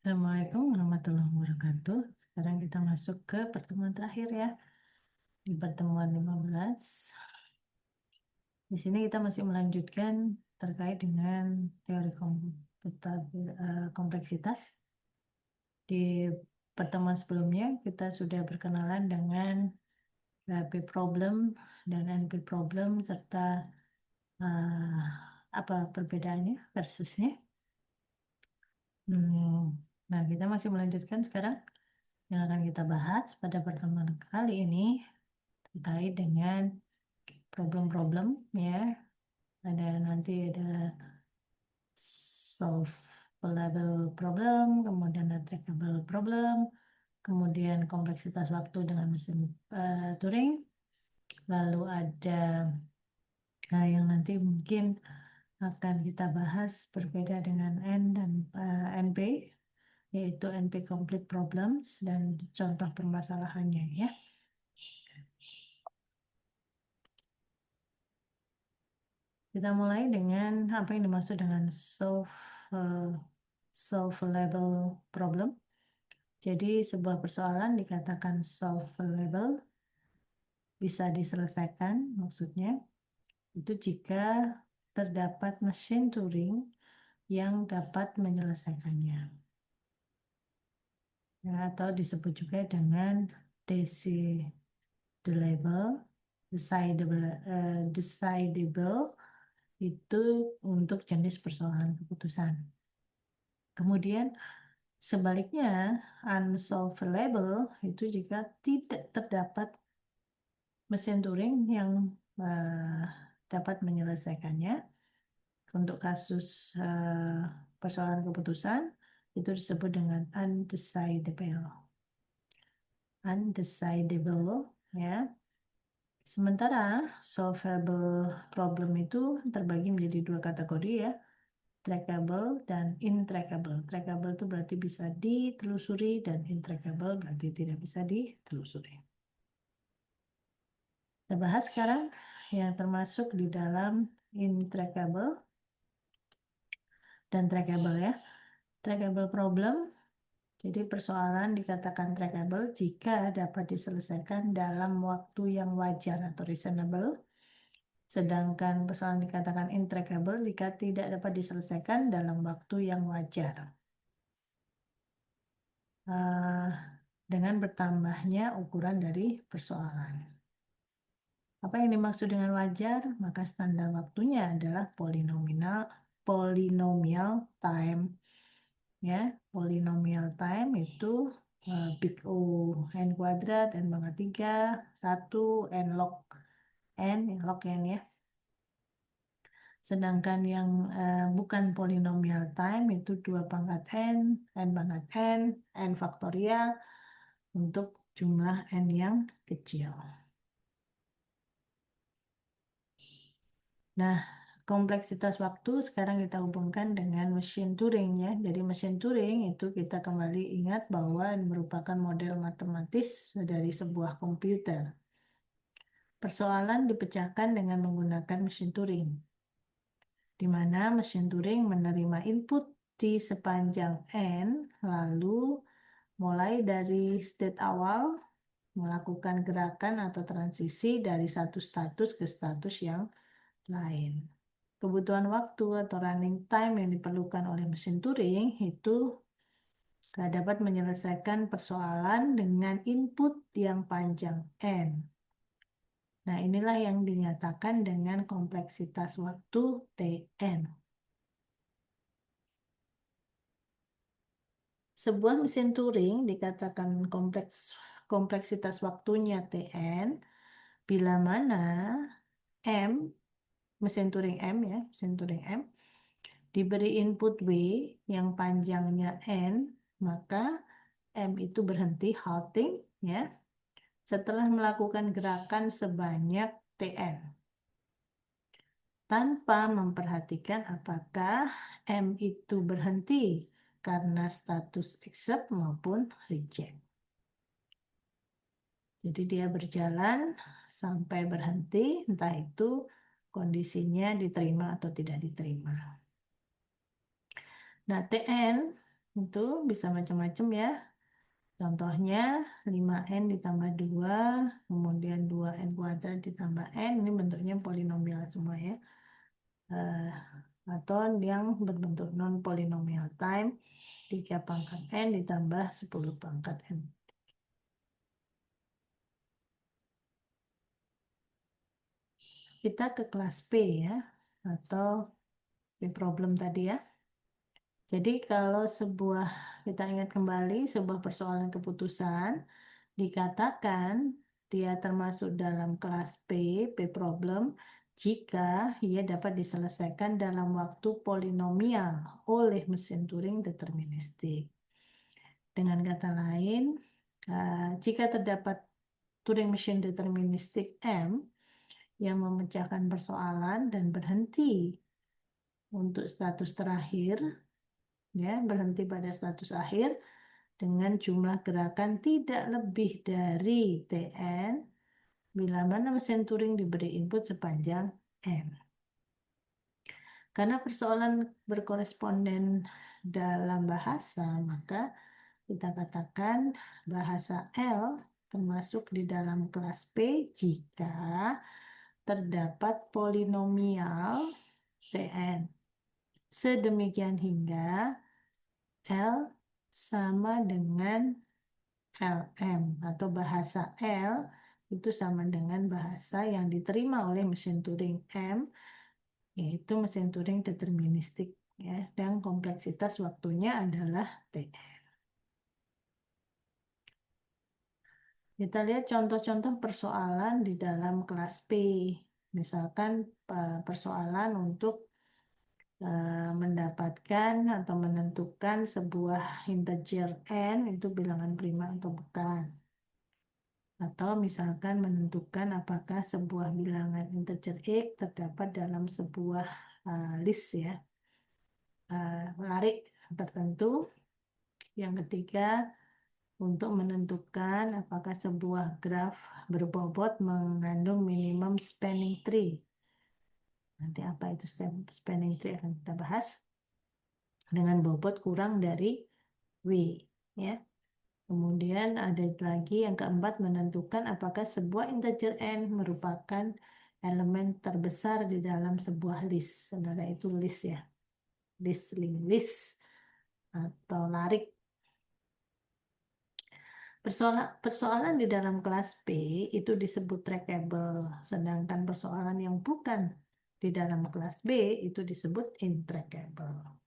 Assalamualaikum warahmatullahi wabarakatuh. Sekarang kita masuk ke pertemuan terakhir ya. Di pertemuan 15. Di sini kita masih melanjutkan terkait dengan teori kompleksitas. Di pertemuan sebelumnya kita sudah berkenalan dengan P problem dan NP problem serta eh, apa perbedaannya versusnya. Nah, kita masih melanjutkan sekarang. Yang akan kita bahas pada pertemuan kali ini terkait dengan problem-problem ya. Nanti ada solvable problem, kemudian ada trackable problem, kemudian kompleksitas waktu dengan mesin Turing, lalu ada yang nanti mungkin akan kita bahas berbeda dengan N dan NP, yaitu NP complete problems dan contoh permasalahannya ya. Kita mulai dengan apa yang dimaksud dengan solvable problem. Jadi sebuah persoalan dikatakan solvable, bisa diselesaikan maksudnya, itu jika terdapat mesin Turing yang dapat menyelesaikannya. Ya, atau disebut juga dengan decidable itu untuk jenis persoalan keputusan. Kemudian sebaliknya, unsolvable itu jika tidak terdapat mesin Turing yang eh, dapat menyelesaikannya. Untuk kasus persoalan keputusan itu disebut dengan undecidable. Undecidable ya. Sementara solvable problem itu terbagi menjadi dua kategori ya. Trackable dan intrackable. Trackable itu berarti bisa ditelusuri dan intrackable berarti tidak bisa ditelusuri. Kita bahas sekarang yang termasuk di dalam intrackable dan trackable ya. Trackable problem, jadi persoalan dikatakan trackable jika dapat diselesaikan dalam waktu yang wajar atau reasonable. Sedangkan persoalan dikatakan intractable jika tidak dapat diselesaikan dalam waktu yang wajar. Dengan bertambahnya ukuran dari persoalan. Apa yang dimaksud dengan wajar? Maka standar waktunya adalah polynomial time. Ya, polynomial time itu big O n kuadrat n pangkat 3 1 n log n ya. Sedangkan yang bukan polinomial time itu 2 pangkat n pangkat n faktorial untuk jumlah n yang kecil. Nah, kompleksitas waktu sekarang kita hubungkan dengan mesin Turing ya. Jadi mesin Turing itu kita kembali ingat bahwa merupakan model matematis dari sebuah komputer. Persoalan dipecahkan dengan menggunakan mesin Turing, di mana mesin Turing menerima input di sepanjang n, lalu mulai dari state awal melakukan gerakan atau transisi dari satu status ke status yang lain. Kebutuhan waktu atau running time yang diperlukan oleh mesin Turing itu dapat menyelesaikan persoalan dengan input yang panjang n. Nah, inilah yang dinyatakan dengan kompleksitas waktu Tn. Sebuah mesin Turing dikatakan kompleksitas waktunya Tn bila mana M, mesin Turing M ya, mesin Turing M, diberi input W yang panjangnya N, maka M itu berhenti, halting ya, setelah melakukan gerakan sebanyak Tn. Tanpa memperhatikan apakah M itu berhenti karena status accept maupun reject. Jadi dia berjalan sampai berhenti, entah itu kondisinya diterima atau tidak diterima. Nah, Tn itu bisa macam-macam ya. Contohnya 5n ditambah 2, kemudian 2n kuadrat ditambah n, ini bentuknya polinomial semua ya. Eh, atau yang berbentuk non-polinomial time, 3 pangkat n ditambah 10 pangkat n. Kita ke kelas P ya, atau P problem tadi ya. Jadi kalau kita ingat kembali sebuah persoalan keputusan, dikatakan dia termasuk dalam kelas P problem, jika ia dapat diselesaikan dalam waktu polinomial oleh mesin Turing deterministik. Dengan kata lain, jika terdapat Turing Machine deterministik M yang memecahkan persoalan dan berhenti untuk status terakhir, ya, berhenti pada status akhir dengan jumlah gerakan tidak lebih dari Tn bila mana mesin Turing diberi input sepanjang n. Karena persoalan berkoresponden dalam bahasa, maka kita katakan bahasa L termasuk di dalam kelas P jika terdapat polinomial Tn. Sedemikian hingga L sama dengan LM atau bahasa L itu sama dengan bahasa yang diterima oleh mesin Turing M, yaitu mesin Turing deterministik ya, dan kompleksitas waktunya adalah Tn. Kita lihat contoh-contoh persoalan di dalam kelas P. Misalkan persoalan untuk mendapatkan atau menentukan sebuah integer n itu bilangan prima atau bukan. Atau misalkan menentukan apakah sebuah bilangan integer x terdapat dalam sebuah list ya, larik tertentu. Yang ketiga, untuk menentukan apakah sebuah graf berbobot mengandung minimum spanning tree. Nanti apa itu spanning tree akan kita bahas. Dengan bobot kurang dari W ya. Kemudian ada lagi yang keempat, menentukan apakah sebuah integer n merupakan elemen terbesar di dalam sebuah list. Saudara, itu list ya. List atau larik. Persoalan di dalam kelas P itu disebut trackable, sedangkan persoalan yang bukan di dalam kelas B itu disebut intrackable.